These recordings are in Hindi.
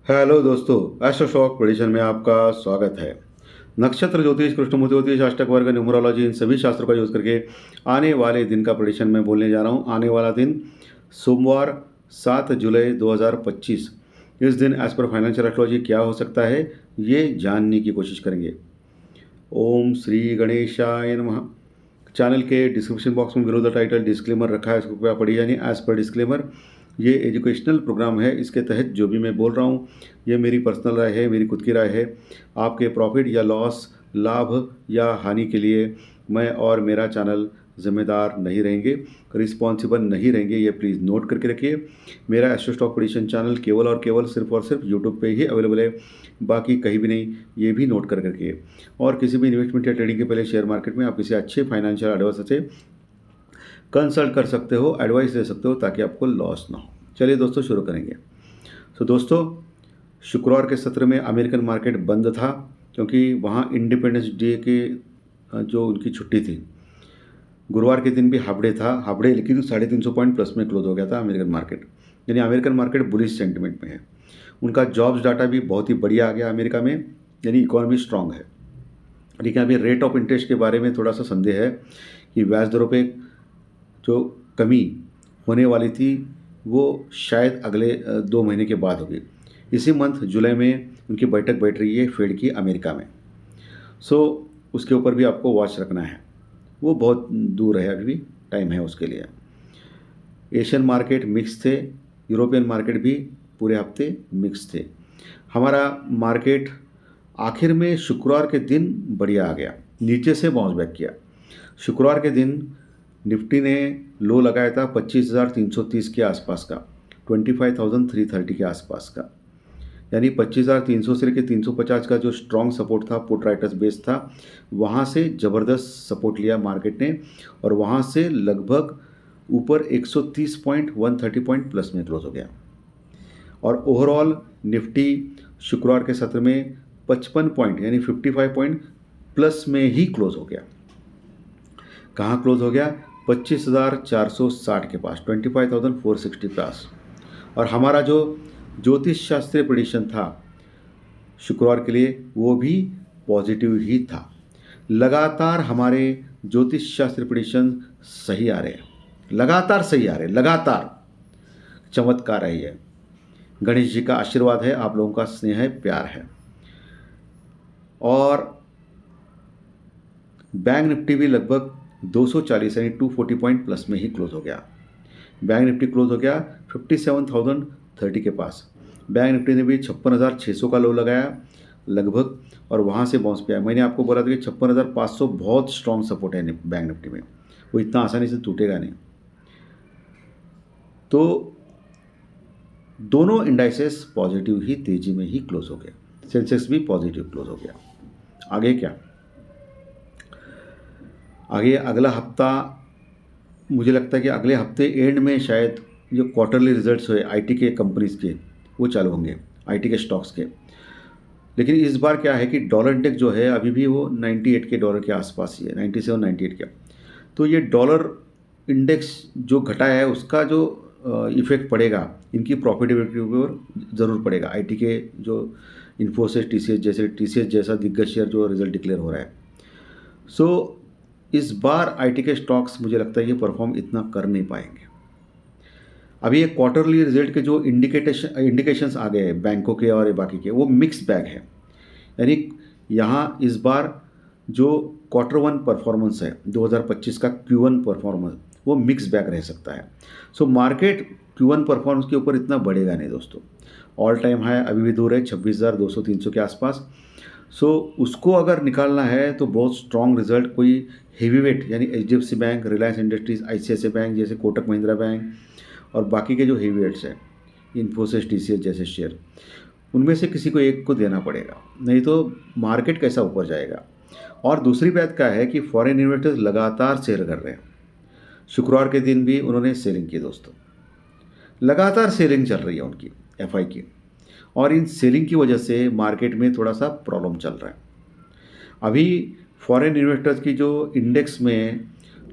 हेलो दोस्तों, एस्ट्रो शॉक प्रेडिक्शन में आपका स्वागत है। नक्षत्र ज्योतिष, कृष्णमूर्ति ज्योतिष, अष्टक वर्ग, न्यूमरोलॉजी, इन सभी शास्त्रों का यूज़ करके आने वाले दिन का प्रेडिक्शन मैं बोलने जा रहा हूँ। आने वाला दिन सोमवार 7 जुलाई 2025। इस दिन एज पर फाइनेंशियल एस्ट्रोलॉजी क्या हो सकता है, ये जानने की कोशिश करेंगे। ओम श्री गणेशाय नमः। चैनल के डिस्क्रिप्शन बॉक्स में बिलो द टाइटल डिस्क्लेमर रखा है, इसको कृपया पढ़िए। यानी एज पर डिस्क्लेमर, ये एजुकेशनल प्रोग्राम है। इसके तहत जो भी मैं बोल रहा हूँ, ये मेरी पर्सनल राय है, मेरी खुद की राय है। आपके प्रॉफिट या लॉस, लाभ या हानि के लिए मैं और मेरा चैनल जिम्मेदार नहीं रहेंगे, रिस्पॉन्सिबल नहीं रहेंगे। ये प्लीज़ नोट करके रखिए। मेरा एस्ट्रो स्टॉक प्रेडिक्शन चैनल केवल और केवल सिर्फ और सिर्फ यूट्यूब पे ही अवेलेबल है, बाकी कहीं भी नहीं। ये भी नोट कर रखिए। और किसी भी इन्वेस्टमेंट या ट्रेडिंग के पहले शेयर मार्केट में आप किसी अच्छे फाइनेंशियल एडवाइजर से कंसल्ट कर सकते हो, एडवाइस ले सकते हो, ताकि आपको लॉस ना हो। चलिए दोस्तों, शुरू करेंगे। तो दोस्तों, शुक्रवार के सत्र में अमेरिकन मार्केट बंद था, क्योंकि वहाँ इंडिपेंडेंस डे के जो उनकी छुट्टी थी। गुरुवार के दिन भी हाफ डे था, हाफ डे, लेकिन 350 पॉइंट प्लस में क्लोज हो गया था अमेरिकन मार्केट। यानी अमेरिकन मार्केट बुलिश सेंटिमेंट में है। उनका जॉब्स डाटा भी बहुत ही बढ़िया आ गया अमेरिका में, यानी इकोनॉमी स्ट्रांग है। लेकिन अभी रेट ऑफ इंटरेस्ट के बारे में थोड़ा सा संदेह है कि ब्याज दरों पे जो कमी होने वाली थी वो शायद अगले 2 महीने के बाद होगी। इसी मंथ जुलाई में उनकी बैठक बैठ रही है फेड की अमेरिका में। सो उसके ऊपर भी आपको वॉच रखना है। वो बहुत दूर है, अभी भी टाइम है उसके लिए। एशियन मार्केट मिक्स थे, यूरोपियन मार्केट भी पूरे हफ्ते मिक्स थे। हमारा मार्केट आखिर में शुक्रवार के दिन बढ़िया आ गया, नीचे से बाउंस बैक किया। शुक्रवार के दिन निफ्टी ने लो लगाया था 25,330 के आसपास का, 25,330 के आसपास का। यानी 25,300 से लेकर 350 का जो स्ट्रॉन्ग सपोर्ट था, पुट राइटर्स बेस था, वहाँ से ज़बरदस्त सपोर्ट लिया मार्केट ने, और वहाँ से लगभग ऊपर 130 पॉइंट, 130 पॉइंट प्लस में क्लोज हो गया। और ओवरऑल निफ्टी शुक्रवार के सत्र में 55 पॉइंट यानी 55 पॉइंट प्लस में ही क्लोज हो गया। कहाँ क्लोज हो गया? 25,460 के पास, 25,460 पास। और हमारा जो ज्योतिष शास्त्रीय प्रेडिक्शन था शुक्रवार के लिए, वो भी पॉजिटिव ही था। लगातार हमारे ज्योतिष शास्त्रीय प्रेडिक्शन सही आ रहे हैं, लगातार सही आ रहे हैं, लगातार चमत्कार है ये। गणेश जी का आशीर्वाद है, आप लोगों का स्नेह है, प्यार है। और बैंक निफ्टी भी लगभग 240 यानी 240 पॉइंट प्लस में ही क्लोज हो गया। बैंक निफ्टी क्लोज हो गया 57,030 के पास। बैंक निफ्टी ने भी 56,600 का लो लगाया लगभग, और वहाँ से बाउंस पे आया। मैंने आपको बोला था कि 56,500 बहुत स्ट्रॉन्ग सपोर्ट है बैंक निफ्टी में, वो इतना आसानी से टूटेगा नहीं। तो दोनों इंडाइसेस पॉजिटिव ही तेजी में ही क्लोज हो गए। सेंसेक्स भी पॉजिटिव क्लोज हो गया। आगे क्या? आगे अगला हफ्ता, मुझे लगता है कि अगले हफ्ते एंड में शायद जो क्वार्टरली रिजल्ट्स हुए आईटी के कंपनीज के, वो चालू होंगे, आईटी के स्टॉक्स के। लेकिन इस बार क्या है कि डॉलर इंडेक्स जो है अभी भी वो 98 के डॉलर के आसपास ही है, 97 98 का। तो ये डॉलर इंडेक्स जो घटा है, उसका जो इफेक्ट पड़ेगा इनकी प्रॉफिटेबिलिटी पर ज़रूर पड़ेगा। आईटी के जो इन्फोसिस, टीसीएस जैसा दिग्गज शेयर जो रिजल्ट डिक्लेयर हो रहा है। सो इस बार आईटी के स्टॉक्स मुझे लगता है कि परफॉर्म इतना कर नहीं पाएंगे। अभी ये क्वार्टरली रिजल्ट के जो इंडिकेशंस आ गए हैं बैंकों के और बाकी के, वो मिक्स बैग है। यानी यहाँ इस बार जो Q1 परफॉर्मेंस है 2025 का Q1 परफॉर्मेंस, वो मिक्स बैग रह सकता है। सो मार्केट Q1 परफॉर्मेंस के ऊपर इतना बढ़ेगा नहीं दोस्तों। ऑल टाइम हाई अभी भी दूर है 26,200-300 के आसपास। सो उसको अगर निकालना है तो बहुत स्ट्रॉन्ग रिजल्ट, कोई हेवी वेट यानी HDFC bank, Reliance industries, ICICI bank जैसे, कोटक महिंद्रा बैंक और बाकी के जो हेवी वेट्स हैं, इन्फोसिस, TCS जैसे शेयर, उनमें से किसी को एक को देना पड़ेगा, नहीं तो मार्केट कैसा ऊपर जाएगा। और दूसरी बात क्या है कि फॉरेन इन्वेस्टर्स लगातार सेल कर रहे हैं। शुक्रवार के दिन भी उन्होंने सेलिंग की दोस्तों, लगातार सेलिंग चल रही है उनकी, FI की। और इन सेलिंग की वजह से मार्केट में थोड़ा सा प्रॉब्लम चल रहा है। अभी फॉरेन इन्वेस्टर्स की जो इंडेक्स में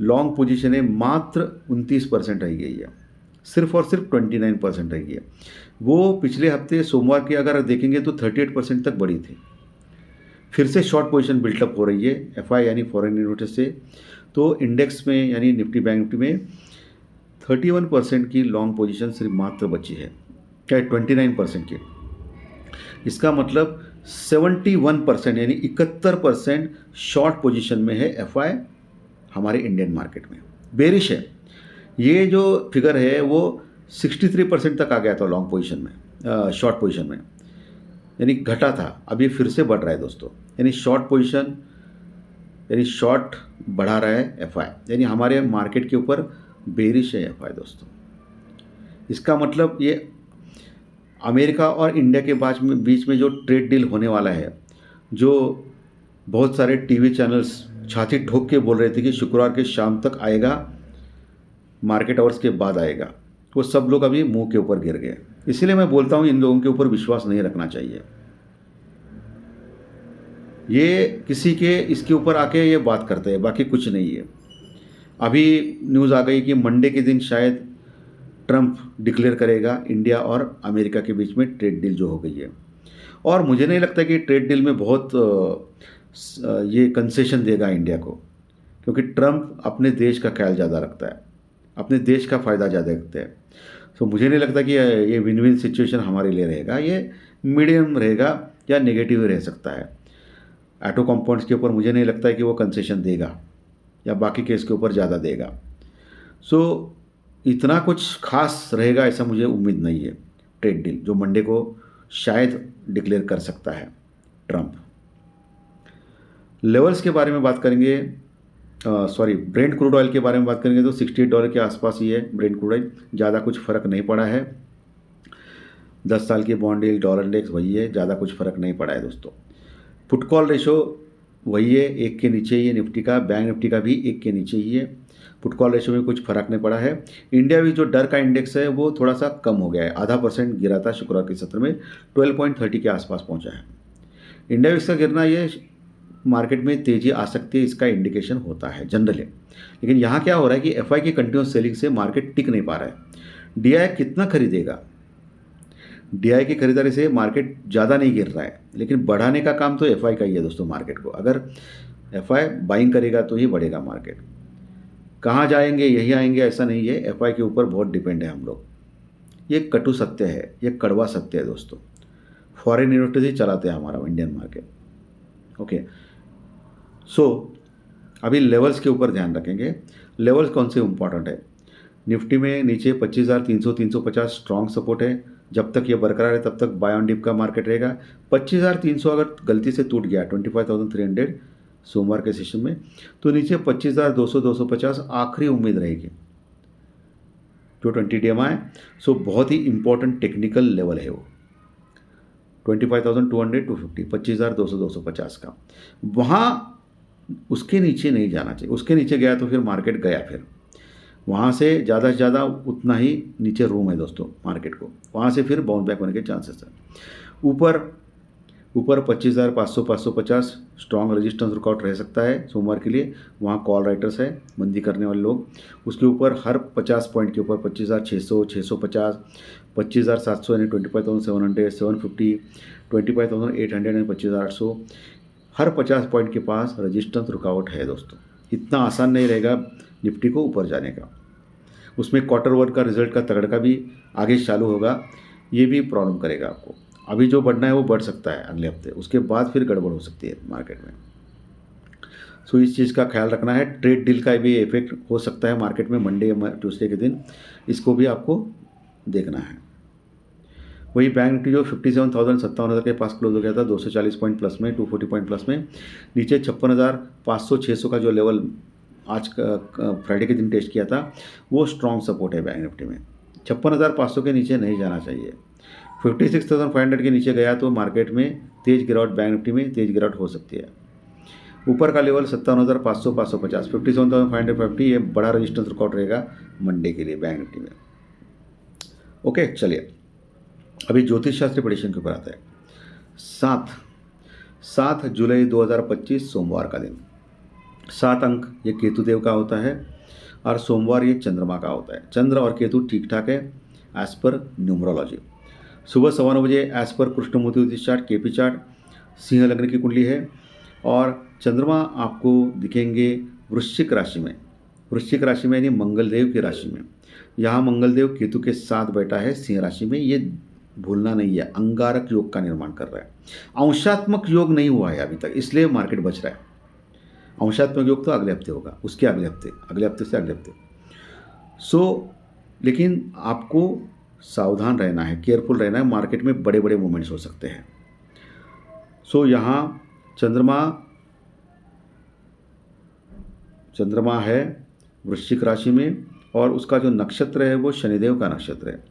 लॉन्ग पोजीशन है मात्र 29% रह गई है। सिर्फ और सिर्फ 29% रही है। वो पिछले हफ्ते सोमवार की अगर देखेंगे तो 38% तक बढ़ी थी। फिर से शॉर्ट पोजीशन बिल्टअप हो रही है एफआई यानी फॉरेन इन्वेस्टर्स से। तो इंडेक्स में यानी निफ्टी बैंक निफ्टी में 31% की लॉन्ग पोजीशन सिर्फ मात्र बची है, क्या 29% की। इसका मतलब 71% यानी 71% शॉर्ट पोजीशन में है एफआई हमारे इंडियन मार्केट में, बेरिश है। ये जो फिगर है वो 63% तक आ गया था लॉन्ग पोजीशन में, शॉर्ट पोजीशन में, यानी घटा था, अभी फिर से बढ़ रहा है दोस्तों। यानी शॉर्ट पोजीशन यानी शॉर्ट बढ़ा रहा है एफआई, यानी हमारे मार्केट के ऊपर बेरिश है एफआई दोस्तों। इसका मतलब ये अमेरिका और इंडिया के बीच में जो ट्रेड डील होने वाला है, जो बहुत सारे टीवी चैनल्स छाती ठोक के बोल रहे थे कि शुक्रवार के शाम तक आएगा, मार्केट आवर्स के बाद आएगा, वो सब लोग अभी मुंह के ऊपर गिर गए। इसीलिए मैं बोलता हूँ इन लोगों के ऊपर विश्वास नहीं रखना चाहिए। ये किसी के इसके ऊपर आके ये बात करते हैं, बाकी कुछ नहीं है। अभी न्यूज़ आ गई कि मंडे के दिन शायद ट्रंप डिक्लेयर करेगा इंडिया और अमेरिका के बीच में ट्रेड डील जो हो गई है। और मुझे नहीं लगता कि ट्रेड डील में बहुत ये कंसेशन देगा इंडिया को, क्योंकि ट्रंप अपने देश का ख्याल ज़्यादा रखता है, अपने देश का फ़ायदा ज़्यादा रखता है। तो मुझे नहीं लगता कि ये विन विन सिचुएशन हमारे लिए रहेगा, ये मीडियम रहेगा या नेगेटिव रह सकता है। ऑटो कंपाउंड्स के ऊपर मुझे नहीं लगता है कि वो कंसेशन देगा या बाकी केस के ऊपर ज़्यादा देगा। सो इतना कुछ खास रहेगा ऐसा मुझे उम्मीद नहीं है। ट्रेड डील जो मंडे को शायद डिक्लेयर कर सकता है ट्रंप। लेवल्स के बारे में बात करेंगे, ब्रेंट क्रूड ऑयल के बारे में बात करेंगे तो $68 के आसपास ही है ब्रेंट क्रूड ऑयल, ज़्यादा कुछ फ़र्क नहीं पड़ा है। 10 साल की बॉन्ड यील्ड डॉलर इंडेक्स वही है, ज़्यादा कुछ फ़र्क नहीं पड़ा है दोस्तों। पुट कॉल रेशो वही है, 1 के नीचे ही है निफ्टी का, बैंक निफ्टी का भी 1 के नीचे ही है। पुट कॉल रेशो में कुछ फर्क नहीं पड़ा है। इंडिया भी जो डर का इंडेक्स है वो थोड़ा सा कम हो गया है, ½ % गिरा था शुक्रवार के सत्र में, 12.30 के आसपास पहुंचा है। इंडिया विक्स का गिरना ये मार्केट में तेज़ी आ सकती है, इसका इंडिकेशन होता है जनरली। लेकिन यहाँ क्या हो रहा है कि एफआई की कंटिन्यूस सेलिंग से मार्केट टिक नहीं पा रहा है। डीआई कितना खरीदेगा, डीआई की खरीदारी से मार्केट ज़्यादा नहीं गिर रहा है, लेकिन बढ़ाने का काम तो एफआई का ही है दोस्तों। मार्केट को अगर एफआई बाइंग करेगा तो ही बढ़ेगा मार्केट। कहाँ जाएंगे यही आएंगे ऐसा नहीं है, एफआई के ऊपर बहुत डिपेंड है हम लोग। ये कटु सत्य है, ये कड़वा सत्य है दोस्तों। फॉरेन इन्वेस्टर्स ही चलाते हैं हमारा इंडियन मार्केट। ओके, सो अभी लेवल्स के ऊपर ध्यान रखेंगे। लेवल्स कौन से इंपॉर्टेंट है? निफ्टी में नीचे 25,300 350 स्ट्रॉन्ग सपोर्ट है। जब तक ये बरकरार है तब तक बाय ऑन डिप का मार्केट रहेगा। 25,300 अगर गलती से टूट गया 25,300 सोमवार के सेशन में, तो नीचे 25,200 250 आखिरी उम्मीद रहेगी जो 20 DMI। सो बहुत ही इंपॉर्टेंट टेक्निकल लेवल है वो 25,200 250, 25,200 250 का। वहाँ उसके नीचे नहीं जाना चाहिए, उसके नीचे गया तो फिर मार्केट गया, फिर वहाँ से ज़्यादा से ज़्यादा उतना ही नीचे रूम है दोस्तों मार्केट को, वहाँ से फिर बाउंस बैक होने के चांसेस है। ऊपर 25,500 550 स्ट्रॉन्ग रेजिस्टेंस रुकआउट रह सकता है सोमवार के लिए। वहाँ कॉल राइटर्स है, मंदी करने वाले लोग। उसके ऊपर हर 50 पॉइंट के ऊपर 25,600 650 25,700 यानी 25,700 750 25,800 यानी 25,800, हर 50 पॉइंट के पास रेजिस्टेंस रुकावट है दोस्तों। इतना आसान नहीं रहेगा निफ्टी को ऊपर जाने का। उसमें क्वार्टर वन का रिजल्ट का तगड़का भी आगे चालू होगा, ये भी प्रॉब्लम करेगा आपको। अभी जो बढ़ना है वो बढ़ सकता है अगले हफ्ते, उसके बाद फिर गड़बड़ हो सकती है मार्केट में। सो इस चीज़ का ख्याल रखना है। ट्रेड डील का भी इफेक्ट हो सकता है मार्केट में मंडे या ट्यूसडे के दिन, इसको भी आपको देखना है। वही बैंक निफ्टी जो 57,000 के पास क्लोज हो गया था, 240 पॉइंट प्लस में, 240 पॉइंट प्लस में। नीचे 56,500 600 का जो लेवल आज का फ्राइडे के दिन टेस्ट किया था, वो स्ट्रॉन्ग सपोर्ट है बैंक निफ्टी में। 56,500 के नीचे नहीं जाना चाहिए। 56,500 के नीचे गया तो मार्केट में तेज गिरावट, बैंक निफ्टी में तेज गिरावट हो सकती है। ऊपर का लेवल 57,500 550 57,550, ये बड़ा रेजिस्टेंस रुकआउट रहेगा मंडे के लिए बैंक निफ्टी में। ओके, चलिए अभी ज्योतिष शास्त्री प्रेडिक्शन के ऊपर आता है। 7 जुलाई 2025 सोमवार का दिन। 7 अंक ये केतुदेव का होता है और सोमवार ये चंद्रमा का होता है। चंद्र और केतु ठीक ठाक है एज पर न्यूमरोलॉजी। सुबह 9:15 एज पर कृष्णमूर्ति ज्योतिष चार्ट केपी चार्ट सिंह लग्न की कुंडली है और चंद्रमा आपको दिखेंगे वृश्चिक राशि में। वृश्चिक राशि में यानी मंगलदेव की राशि में। यहाँ मंगलदेव केतु के साथ बैठा है सिंह राशि में। ये भूलना नहीं है, अंगारक योग का निर्माण कर रहा है। अंशात्मक योग नहीं हुआ है अभी तक, इसलिए मार्केट बच रहा है। अंशात्मक योग तो अगले हफ्ते होगा, उसके अगले हफ्ते से अगले हफ्ते। लेकिन आपको सावधान रहना है, केयरफुल रहना है। मार्केट में बड़े बड़े मूवमेंट्स हो सकते हैं। यहाँ चंद्रमा है वृश्चिक राशि में और उसका जो नक्षत्र है वो शनिदेव का नक्षत्र है।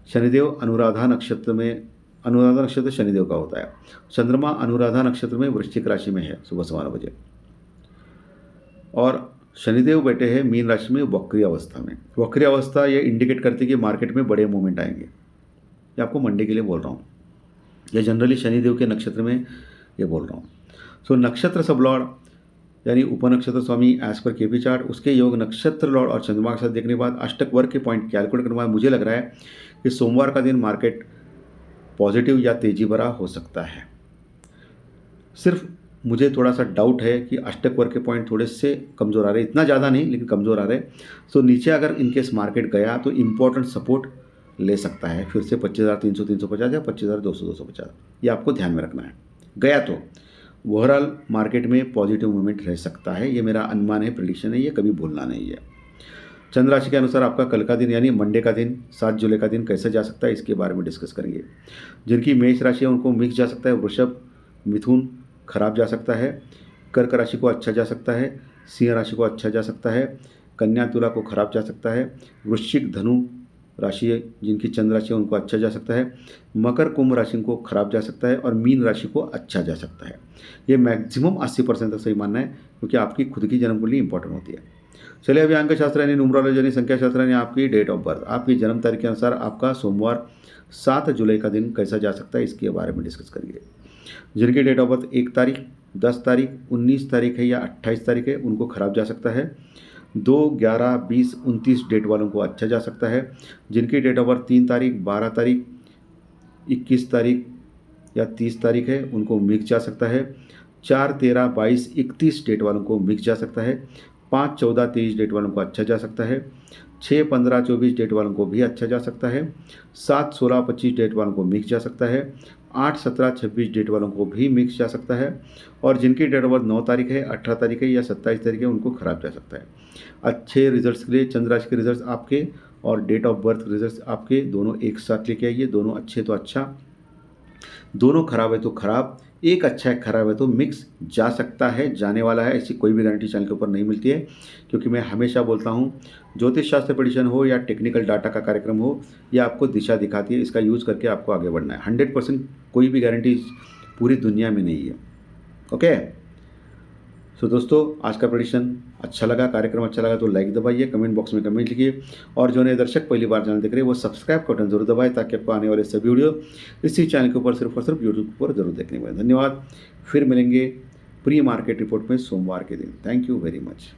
शनिदेव अनुराधा नक्षत्र शनिदेव का होता है। चंद्रमा अनुराधा नक्षत्र में वृश्चिक राशि में है सुबह 9:15 और शनिदेव बैठे हैं मीन राशि में वक्री अवस्था में। वक्री अवस्था ये इंडिकेट करती है कि मार्केट में बड़े मूवमेंट आएंगे। ये आपको मंडे के लिए बोल रहा हूँ, या जनरली शनिदेव के नक्षत्र में ये बोल रहा हूँ। नक्षत्र सब लॉर्ड यानी उपनक्षत्र स्वामी एज पर केपी चार्ट, उसके योग नक्षत्र लॉर्ड और चंद्रमा के साथ देखने के बाद अष्टक वर्ग के पॉइंट कैलकुलेट करने के बाद मुझे लग रहा है कि सोमवार का दिन मार्केट पॉजिटिव या तेजी भरा हो सकता है। सिर्फ मुझे थोड़ा सा डाउट है कि अष्टक वर्ग के पॉइंट थोड़े से कमज़ोर आ रहे, इतना ज़्यादा नहीं लेकिन कमज़ोर आ रहे। नीचे अगर इनकेस मार्केट गया तो इम्पोर्टेंट सपोर्ट ले सकता है फिर से 25,300 350 या 25,200 250। ये आपको ध्यान में रखना है। गया तो ओवरऑल मार्केट में पॉजिटिव मूवमेंट रह सकता है। ये मेरा अनुमान है, प्रेडिक्शन है, ये कभी भूलना नहीं है। चंद्र राशि के अनुसार आपका कल का दिन यानी मंडे का दिन 7 जुलाई का दिन कैसे जा सकता है इसके बारे में डिस्कस करेंगे। जिनकी मेष राशि है उनको मिक्स जा सकता है। वृषभ मिथुन खराब जा सकता है। कर्क राशि को अच्छा जा सकता है। सिंह राशि को अच्छा जा सकता है। कन्या तुला को खराब जा सकता है। वृश्चिक धनु राशि जिनकी चंद्र राशि है उनको अच्छा जा सकता है। मकर कुंभ राशि को खराब जा सकता है और मीन राशि को अच्छा जा सकता है। ये मैक्सिमम 80% तक सही मानना है क्योंकि आपकी खुद की जन्म कुंडली इंपॉर्टेंट होती है। चलिए अभी अंक शास्त्र यानी न्यूमरोलॉजी यानी संख्या शास्त्र यानी आपकी डेट ऑफ बर्थ, आपकी जन्म तारीख के अनुसार आपका सोमवार 7 जुलाई का दिन कैसा जा सकता है इसके बारे में डिस्कस करेंगे। जिनकी डेट ऑफ बर्थ 1 तारीख 10 तारीख 19 तारीख है या 28 तारीख है उनको खराब जा सकता है। 2, 11, 20, 29 डेट वालों को अच्छा जा सकता है। जिनकी डेट ऑफ बर्थ 3 तारीख 12 तारीख 21 तारीख या 30 तारीख है उनको मिक्स जा सकता है। 4, 13, 22, 31 डेट वालों को मिक्स जा सकता है। 5, 14, 23 डेट वालों को अच्छा जा सकता है। 6, 15, 24 डेट वालों को भी अच्छा जा सकता है। 7, 16, 25 डेट वालों को मिक्स जा सकता है। 8, 17, 26 डेट वालों को भी मिक्स जा सकता है। और जिनकी डेट ऑफ बर्थ 9 तारीख है 18 तारीख है या 27 तारीख है उनको खराब जा सकता है। अच्छे रिजल्ट्स के लिए चंद्र राशि के रिजल्ट्स आपके और डेट ऑफ बर्थ रिजल्ट्स आपके दोनों एक साथ लेके आइए। दोनों अच्छे तो अच्छा, दोनों खराब है तो खराब, एक अच्छा है खराब है तो मिक्स जा सकता है, जाने वाला है। ऐसी कोई भी गारंटी चैनल के ऊपर नहीं मिलती है क्योंकि मैं हमेशा बोलता हूँ ज्योतिष शास्त्र प्रेडिक्शन हो या टेक्निकल डाटा का कार्यक्रम हो, यह आपको दिशा दिखाती है। इसका यूज़ करके आपको आगे बढ़ना है। 100% कोई भी गारंटी पूरी दुनिया में नहीं है। ओके दोस्तों आज का प्रेडिक्शन अच्छा लगा, कार्यक्रम अच्छा लगा तो लाइक दबाइए, कमेंट बॉक्स में कमेंट लिखिए और जो नए दर्शक पहली बार चैनल देख रहे हैं वो सब्सक्राइब का बटन जरूर दबाएं ताकि आपको आने वाले सभी वीडियो इसी चैनल के ऊपर सिर्फ और सिर्फ यूट्यूब पर जरूर देखने को मिले। धन्यवाद। फिर मिलेंगे प्री मार्केट रिपोर्ट में सोमवार के दिन। Thank you very much.